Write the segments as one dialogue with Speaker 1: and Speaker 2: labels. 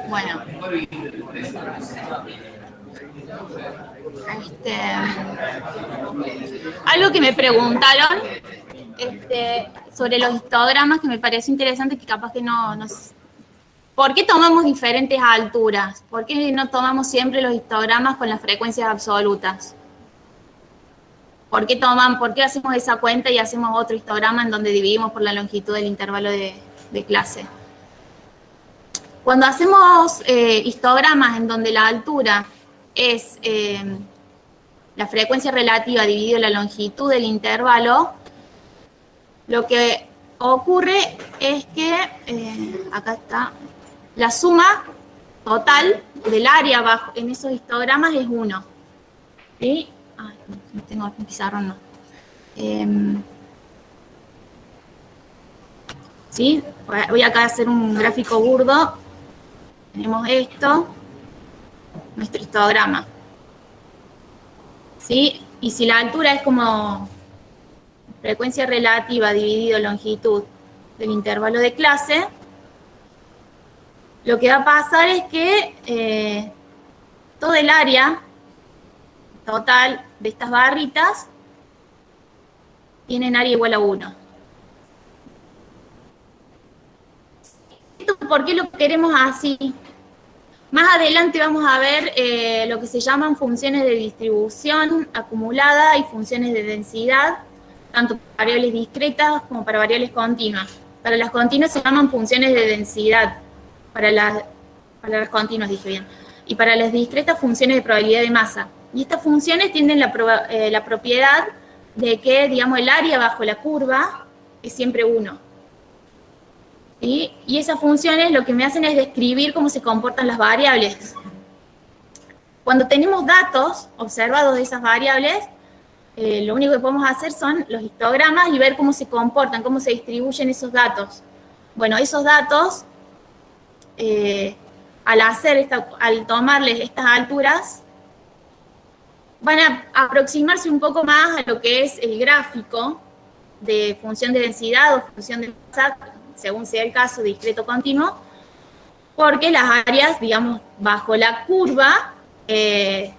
Speaker 1: Bueno, algo que me preguntaron sobre los histogramas que me pareció interesante, que capaz que no ¿por qué tomamos diferentes alturas? ¿Por qué no tomamos siempre los histogramas con las frecuencias absolutas? ¿Por qué hacemos esa cuenta y hacemos otro histograma en donde dividimos por la longitud del intervalo de clase? Cuando hacemos histogramas en donde la altura es la frecuencia relativa dividido la longitud del intervalo, lo que ocurre es que, acá está, la suma total del área bajo en esos histogramas es 1. ¿Sí? Ay, no tengo un pizarrón, no. ¿Sí? Voy acá a hacer un gráfico burdo. Tenemos esto, nuestro histograma. ¿Sí? Y si la altura es como frecuencia relativa dividido longitud del intervalo de clase, lo que va a pasar es que todo el área total de estas barritas tienen área igual a 1. ¿Esto por qué lo queremos así? Más adelante vamos a ver lo que se llaman funciones de distribución acumulada y funciones de densidad, tanto para variables discretas como para variables continuas. Para las continuas se llaman funciones de densidad, para las continuas dije bien, y para las discretas funciones de probabilidad de masa. Y estas funciones tienen la propiedad de que, digamos, el área bajo la curva es siempre 1. ¿Sí? Y esas funciones lo que me hacen es describir cómo se comportan las variables. Cuando tenemos datos observados de esas variables, lo único que podemos hacer son los histogramas y ver cómo se comportan, cómo se distribuyen esos datos. Bueno, esos datos, al tomarles estas alturas, van a aproximarse un poco más a lo que es el gráfico de función de densidad o función de masa, según sea el caso, discreto continuo, porque las áreas, digamos, bajo la curva, en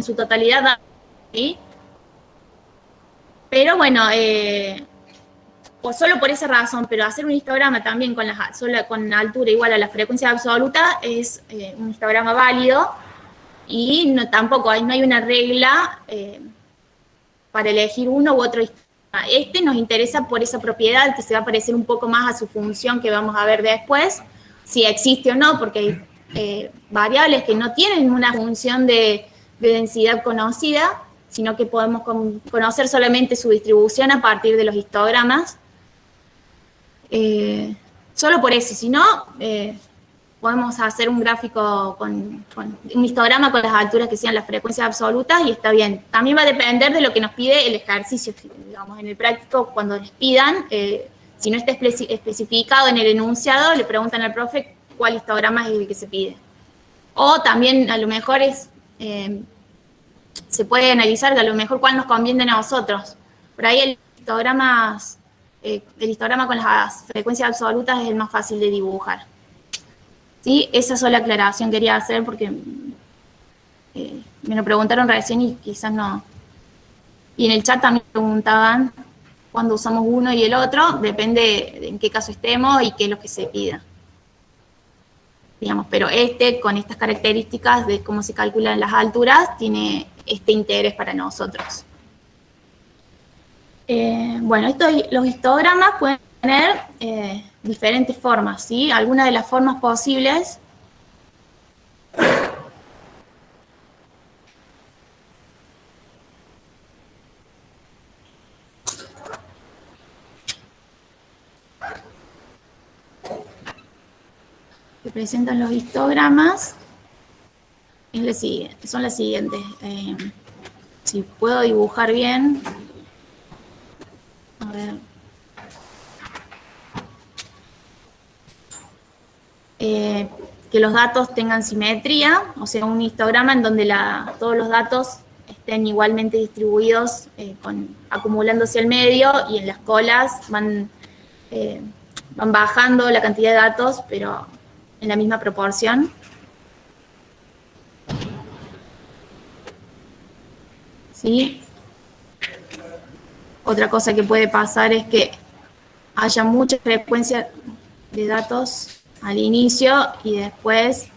Speaker 1: su totalidad, ¿sí? Pero bueno, pues solo por esa razón, pero hacer un histograma también con altura igual a la frecuencia absoluta es un histograma válido, y tampoco no hay una regla para elegir uno u otro histograma. Este nos interesa por esa propiedad que se va a parecer un poco más a su función que vamos a ver después, si existe o no, porque hay variables que no tienen una función de densidad conocida, sino que podemos conocer solamente su distribución a partir de los histogramas. Solo por eso, si no, podemos hacer un gráfico con un histograma con las alturas que sean las frecuencias absolutas y está bien. También va a depender de lo que nos pide el ejercicio, digamos, en el práctico, cuando les pidan, si no está especificado en el enunciado, le preguntan al profe cuál histograma es el que se pide. O también, a lo mejor se puede analizar que a lo mejor cuál nos conviene a nosotros. Por ahí el histograma con las frecuencias absolutas es el más fácil de dibujar. ¿Sí? Esa sola aclaración quería hacer porque me lo preguntaron recién y quizás no. Y en el chat también preguntaban cuándo usamos uno y el otro, depende de en qué caso estemos y qué es lo que se pida. Digamos, pero con estas características de cómo se calculan las alturas, tiene este interés para nosotros. Bueno, los histogramas pueden tener diferentes formas, ¿sí? Algunas de las formas posibles que presentan los histogramas son las siguientes. Si puedo dibujar bien, que los datos tengan simetría, o sea, un histograma en donde todos los datos estén igualmente distribuidos, acumulándose al medio, y en las colas van bajando la cantidad de datos, pero en la misma proporción. ¿Sí? Otra cosa que puede pasar es que haya mucha frecuencia de datos al inicio y después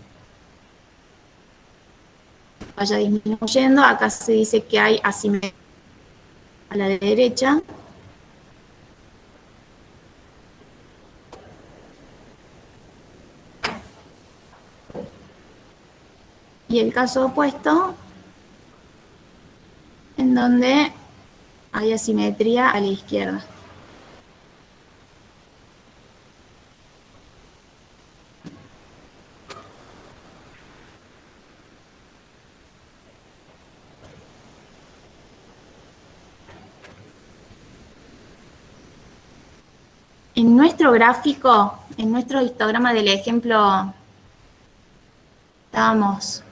Speaker 1: vaya disminuyendo. Acá se dice que hay asimetría a la derecha. Y el caso opuesto, en donde hay asimetría a la izquierda. En nuestro gráfico, en nuestro histograma del ejemplo, estábamos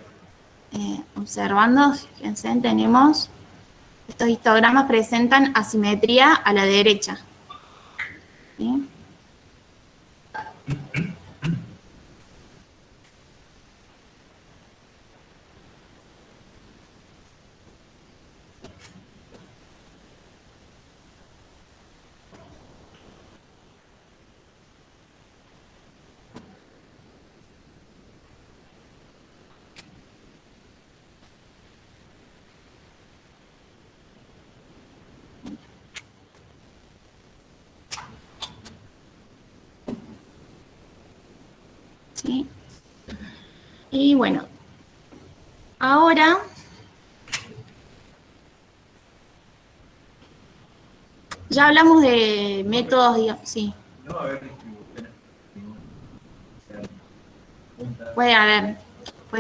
Speaker 1: observando, fíjense, tenemos, estos histogramas presentan asimetría a la derecha. ¿Sí? ¿Sí? Y bueno, ahora ya hablamos de métodos, digamos, sí. Puede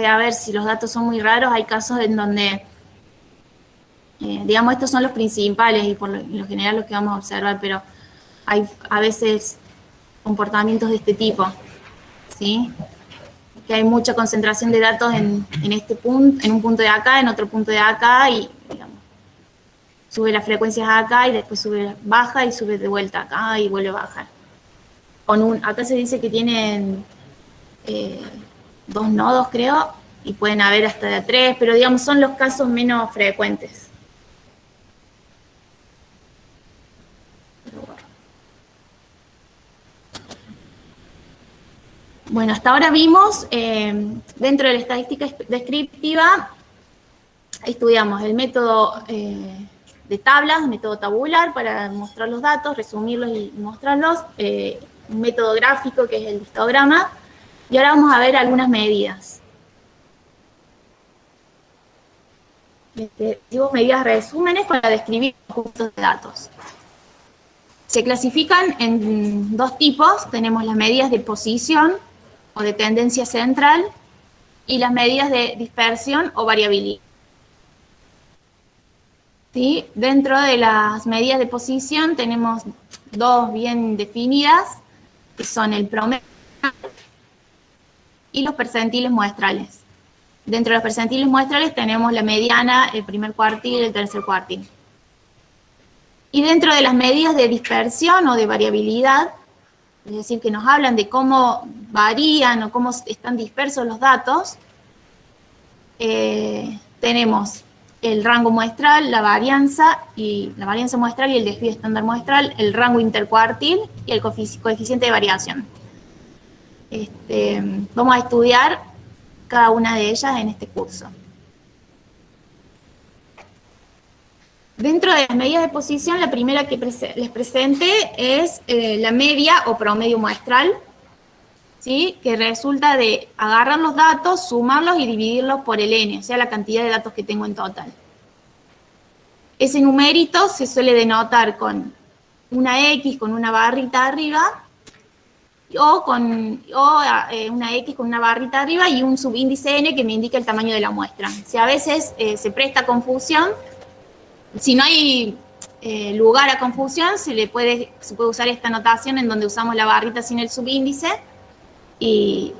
Speaker 1: haber, si los datos son muy raros, hay casos en donde, digamos, estos son los principales y por lo general los que vamos a observar, pero hay a veces comportamientos de este tipo, ¿sí? Que hay mucha concentración de datos en este punto, en un punto de acá, en otro punto de acá, y digamos, sube las frecuencias acá y después baja y sube de vuelta acá y vuelve a bajar. Acá se dice que tienen 2 nodos, creo, y pueden haber hasta de 3, pero digamos son los casos menos frecuentes. Bueno, hasta ahora vimos, dentro de la estadística descriptiva, estudiamos el método de tablas, el método tabular para mostrar los datos, resumirlos y mostrarlos, un método gráfico que es el histograma, y ahora vamos a ver algunas medidas. Digo medidas resúmenes para describir conjuntos de datos. Se clasifican en 2 tipos, tenemos las medidas de posición o de tendencia central y las medidas de dispersión o variabilidad. ¿Sí? Dentro de las medidas de posición tenemos 2 bien definidas, que son el promedio y los percentiles muestrales. Dentro de los percentiles muestrales tenemos la mediana, el primer cuartil y el tercer cuartil. Y dentro de las medidas de dispersión o de variabilidad, es decir, que nos hablan de cómo varían o cómo están dispersos los datos, tenemos el rango muestral, la varianza muestral y el desvío estándar muestral, el rango intercuartil y el coeficiente de variación. Vamos a estudiar cada una de ellas en este curso. Dentro de las medidas de posición, la primera que les presenté es la media o promedio muestral, ¿sí? Que resulta de agarrar los datos, sumarlos y dividirlos por el n, o sea, la cantidad de datos que tengo en total. Ese numerito se suele denotar con una X con una barrita arriba, o una X con una barrita arriba y un subíndice n que me indica el tamaño de la muestra. Si a veces se presta confusión, si no hay lugar a confusión, se puede usar esta notación en donde usamos la barrita sin el subíndice y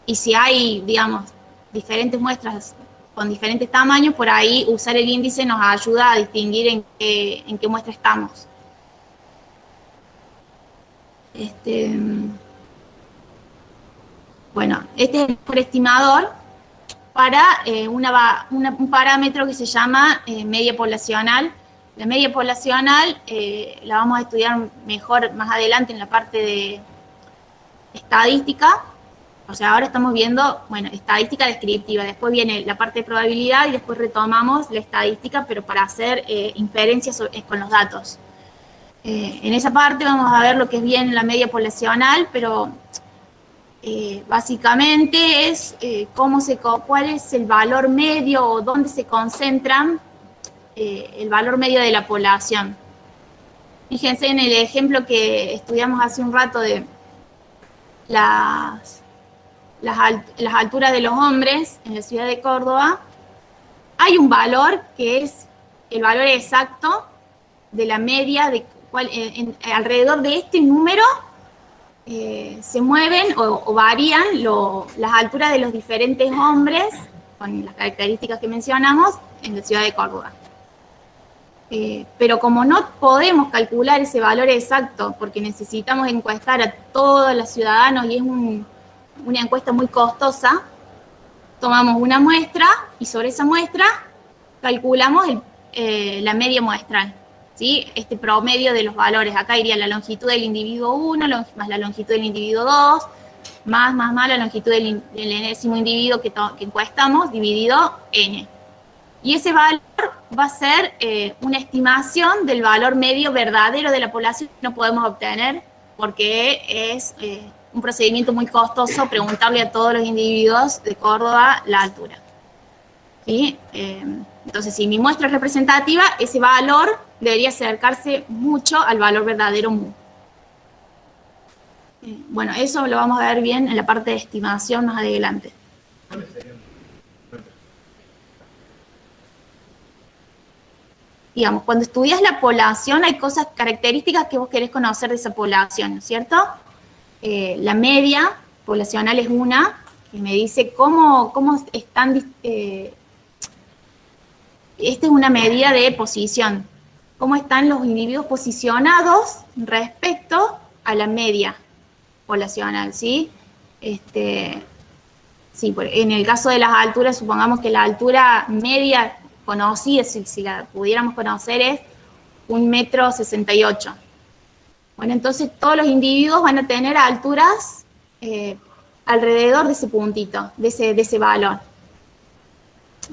Speaker 1: Y si hay, digamos, diferentes muestras con diferentes tamaños, por ahí usar el índice nos ayuda a distinguir en qué muestra estamos. Bueno, este es el mejor estimador para un parámetro que se llama media poblacional. La media poblacional la vamos a estudiar mejor más adelante en la parte de estadística. O sea, ahora estamos viendo, bueno, estadística descriptiva, después viene la parte de probabilidad y después retomamos la estadística, pero para hacer inferencias con los datos. En esa parte vamos a ver lo que es bien la media poblacional, pero básicamente es cuál es el valor medio o dónde se concentran el valor medio de la población. Fíjense en el ejemplo que estudiamos hace un rato de las alturas de los hombres en la ciudad de Córdoba. Hay un valor que es el valor exacto de la media, de alrededor de este número se mueven o varían las alturas de los diferentes hombres, con las características que mencionamos, en la ciudad de Córdoba. Pero como no podemos calcular ese valor exacto, porque necesitamos encuestar a todos los ciudadanos y es una encuesta muy costosa, tomamos una muestra y sobre esa muestra calculamos la media muestral, ¿sí? Este promedio de los valores. Acá iría la longitud del individuo 1, más la longitud del individuo 2, más la longitud del enésimo individuo que encuestamos, dividido n. Y ese valor va a ser una estimación del valor medio verdadero de la población que no podemos obtener porque es un procedimiento muy costoso preguntarle a todos los individuos de Córdoba la altura. ¿Sí? Entonces, si mi muestra es representativa, ese valor debería acercarse mucho al valor verdadero mu. Bueno, eso lo vamos a ver bien en la parte de estimación más adelante. Digamos, cuando estudias la población hay características que vos querés conocer de esa población, ¿no es cierto? La media poblacional es una, que me dice cómo están... esta es una medida de posición. Cómo están los individuos posicionados respecto a la media poblacional, ¿sí? Sí, en el caso de las alturas, supongamos que la altura media conocida, si la pudiéramos conocer, es 1,68 m. Bueno, entonces todos los individuos van a tener alturas alrededor de ese puntito, de ese valor.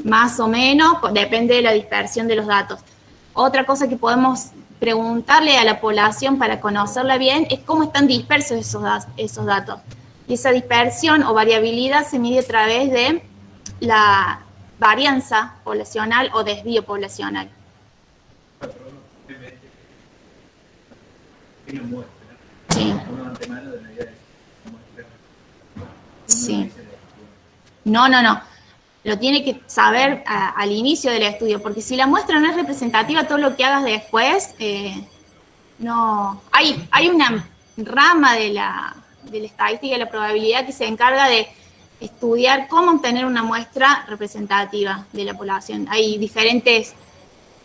Speaker 1: Más o menos, depende de la dispersión de los datos. Otra cosa que podemos preguntarle a la población para conocerla bien es cómo están dispersos esos datos. Y esa dispersión o variabilidad se mide a través de la varianza poblacional o desvío poblacional. Sí. Sí. No. Lo tiene que saber al inicio del estudio, porque si la muestra no es representativa, todo lo que hagas después, no. Hay una rama de la estadística y la probabilidad que se encarga de estudiar cómo obtener una muestra representativa de la población. Hay diferentes,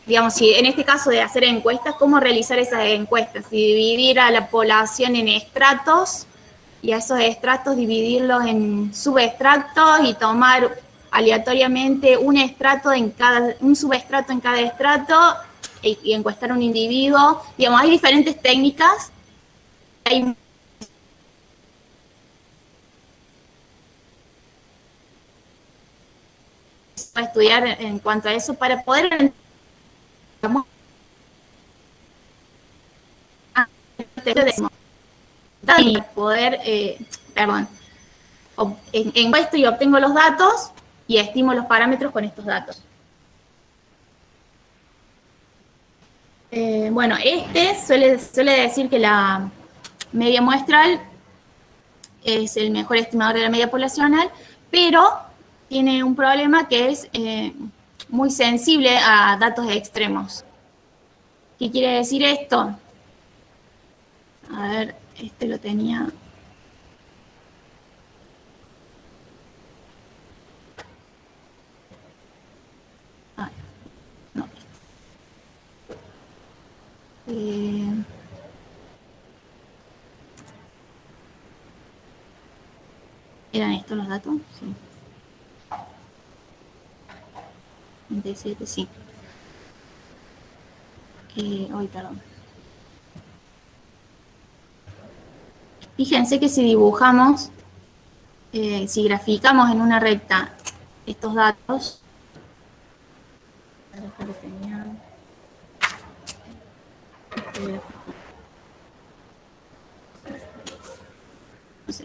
Speaker 1: digamos, si en este caso de hacer encuestas, cómo realizar esas encuestas, y dividir a la población en estratos, y a esos estratos dividirlos en subestratos y tomar aleatoriamente un subestrato en cada estrato y encuestar a un individuo. Digamos, hay diferentes técnicas. Hay para estudiar en cuanto a eso para poder encuesto y obtengo los datos y estimo los parámetros con estos datos. Bueno, suele decir que la media muestral es el mejor estimador de la media poblacional, pero tiene un problema que es muy sensible a datos extremos. ¿Qué quiere decir esto? A ver, lo tenía. ¿Eran estos los datos? Sí. 37, sí. Hoy, perdón. Fíjense que si dibujamos, si graficamos en una recta estos datos, no sé,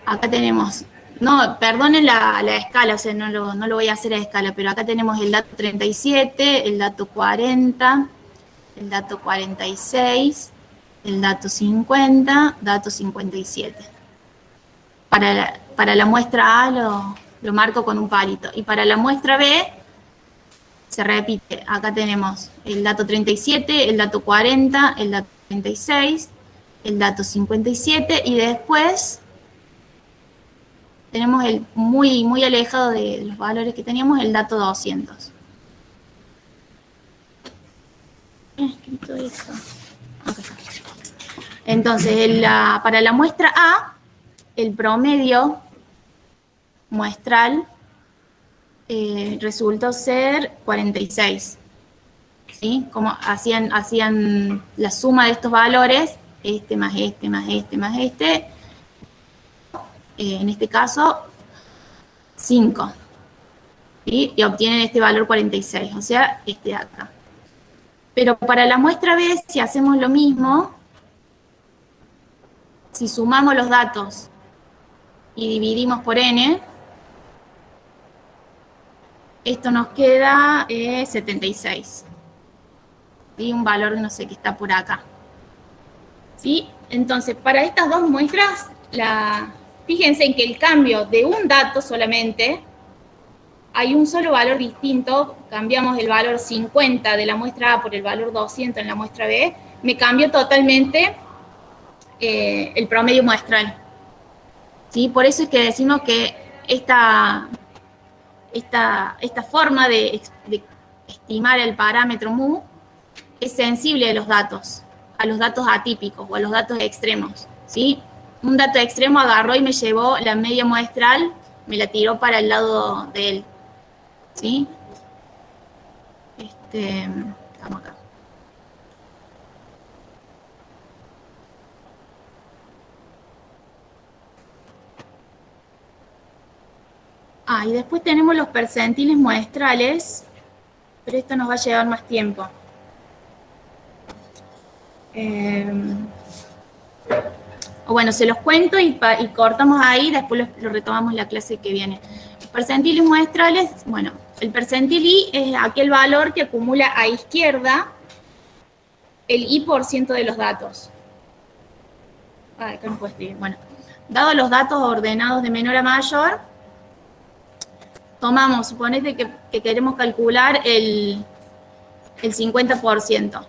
Speaker 1: acá tenemos, no, perdonen la escala, o sea, no lo voy a hacer a escala, pero acá tenemos el dato 37, el dato 40, el dato 46, el dato 50, dato 57. Para la muestra A lo marco con un palito. Y para la muestra B se repite. Acá tenemos el dato 37, el dato 40, el dato 36, el dato 57 y después tenemos el muy alejado de los valores que teníamos, el dato 200. He escrito esto. Okay. Entonces, para la muestra A, el promedio muestral resultó ser 46. ¿Sí? Como hacían la suma de estos valores, este más este más este más este, en este caso 5. ¿Sí? Y obtienen este valor 46, o sea, este de acá. Pero para la muestra B, si hacemos lo mismo, si sumamos los datos y dividimos por n, esto nos queda 76. ¿Sí? Un valor, no sé, que está por acá. ¿Sí? Entonces, para estas dos muestras, fíjense en que el cambio de un dato solamente, hay un solo valor distinto, cambiamos el valor 50 de la muestra A por el valor 200 en la muestra B, me cambió totalmente el promedio muestral. ¿Sí? Por eso es que decimos que esta forma de estimar el parámetro mu es sensible a los datos atípicos o a los datos extremos. ¿Sí? Un dato extremo agarró y me llevó la media muestral, me la tiró para el lado de él. ¿Sí? Estamos acá. Y después tenemos los percentiles muestrales, pero esto nos va a llevar más tiempo. Bueno, se los cuento y cortamos ahí, después lo retomamos la clase que viene. Los percentiles muestrales, bueno, el percentil I es aquel valor que acumula a izquierda el I% de los datos. Acá no puedo escribir. Bueno, dado los datos ordenados de menor a mayor, tomamos, suponete que queremos calcular el 50%,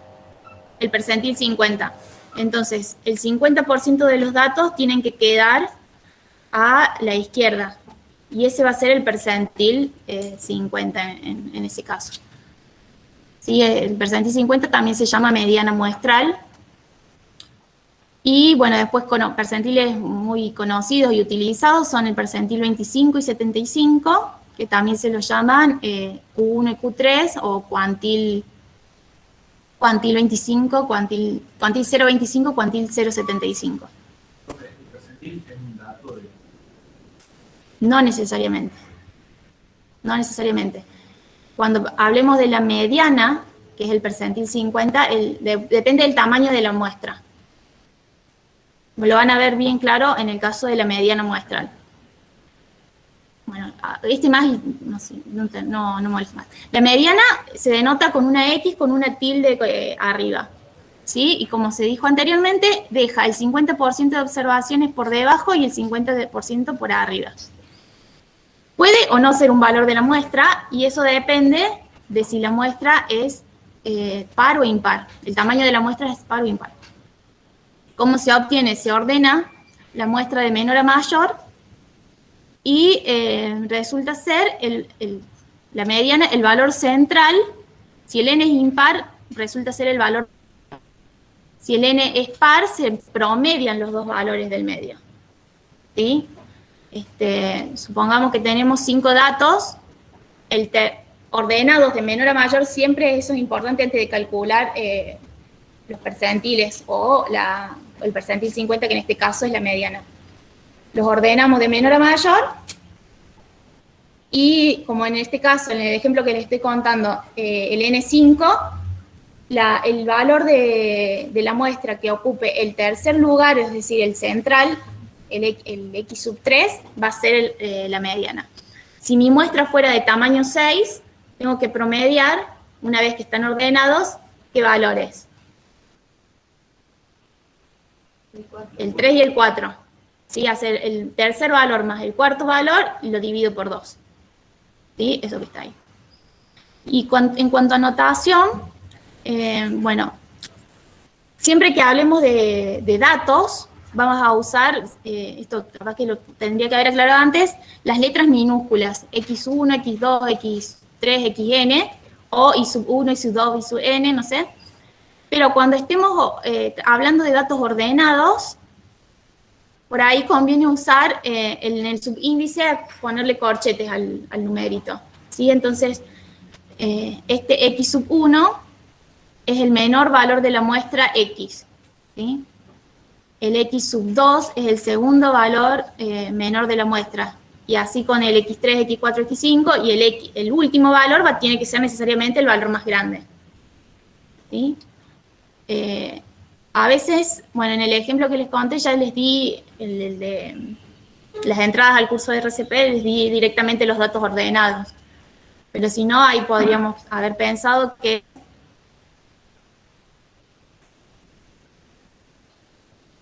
Speaker 1: el percentil 50. Entonces, el 50% de los datos tienen que quedar a la izquierda. Y ese va a ser el percentil 50 en ese caso. ¿Sí? El percentil 50 también se llama mediana muestral. Y bueno, después percentiles muy conocidos y utilizados son el percentil 25 y 75, que también se los llaman Q1 y Q3 o cuantil 25, cuantil 0.25, cuantil 0.75.
Speaker 2: ¿El percentil es un dato de...?
Speaker 1: No necesariamente. No necesariamente. Cuando hablemos de la mediana, que es el percentil 50, depende del tamaño de la muestra. Lo van a ver bien claro en el caso de la mediana muestral. Bueno, más, no sé, no molesta más. La mediana se denota con una X con una tilde arriba. ¿Sí? Y como se dijo anteriormente, deja el 50% de observaciones por debajo y el 50% por arriba. Puede o no ser un valor de la muestra, y eso depende de si la muestra es par o impar. El tamaño de la muestra es par o impar. ¿Cómo se obtiene? Se ordena la muestra de menor a mayor y resulta ser la mediana, el valor central. Si el n es impar, resulta ser el valor Si el n es par, se promedian los dos valores del medio. ¿Sí? Supongamos que tenemos 5 datos, ordenados de menor a mayor, siempre eso es importante antes de calcular los percentiles o el percentil 50, que en este caso es la mediana. Los ordenamos de menor a mayor y, como en este caso, en el ejemplo que les estoy contando, el N5, el valor de la muestra que ocupe el tercer lugar, es decir, el central, el X sub 3, va a ser la mediana. Si mi muestra fuera de tamaño 6, tengo que promediar, una vez que están ordenados, ¿qué valores? El 3 y el 4. ¿Sí? Hacer el tercer valor más el cuarto valor, lo divido por 2. ¿Sí? Eso que está ahí. Y en cuanto a notación, bueno, siempre que hablemos de datos, vamos a usar, esto capaz que lo tendría que haber aclarado antes, las letras minúsculas, x1, x2, x3, xn, o i sub 1, i sub 2, i sub n, no sé. Pero cuando estemos hablando de datos ordenados, por ahí conviene usar en el subíndice, ponerle corchetes al numerito. ¿Sí? Entonces, este x sub 1 es el menor valor de la muestra x. ¿Sí? El x sub 2 es el segundo valor menor de la muestra. Y así con el x3, x4, x5, y el último valor tiene que ser necesariamente el valor más grande. ¿Sí? A veces, bueno, en el ejemplo que les conté ya les di el de las entradas al curso de RCP, les di directamente los datos ordenados. Pero si no, ahí podríamos haber pensado que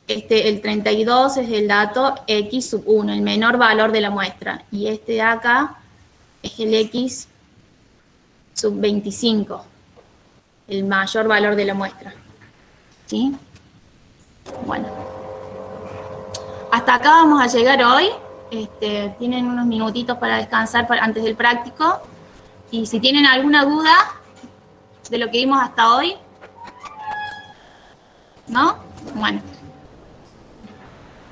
Speaker 1: el 32 es el dato x sub 1, el menor valor de la muestra. Y este de acá es el x sub 25, el mayor valor de la muestra. ¿Sí? Bueno. Hasta acá vamos a llegar hoy. Tienen unos minutitos para descansar antes del práctico. Y si tienen alguna duda de lo que vimos hasta hoy, ¿no? Bueno.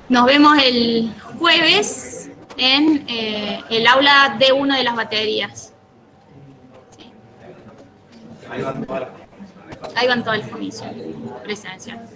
Speaker 1: Nos vemos el jueves en el aula D1 de las baterías. ¿Sí? Ahí van todas las comisiones presenciales.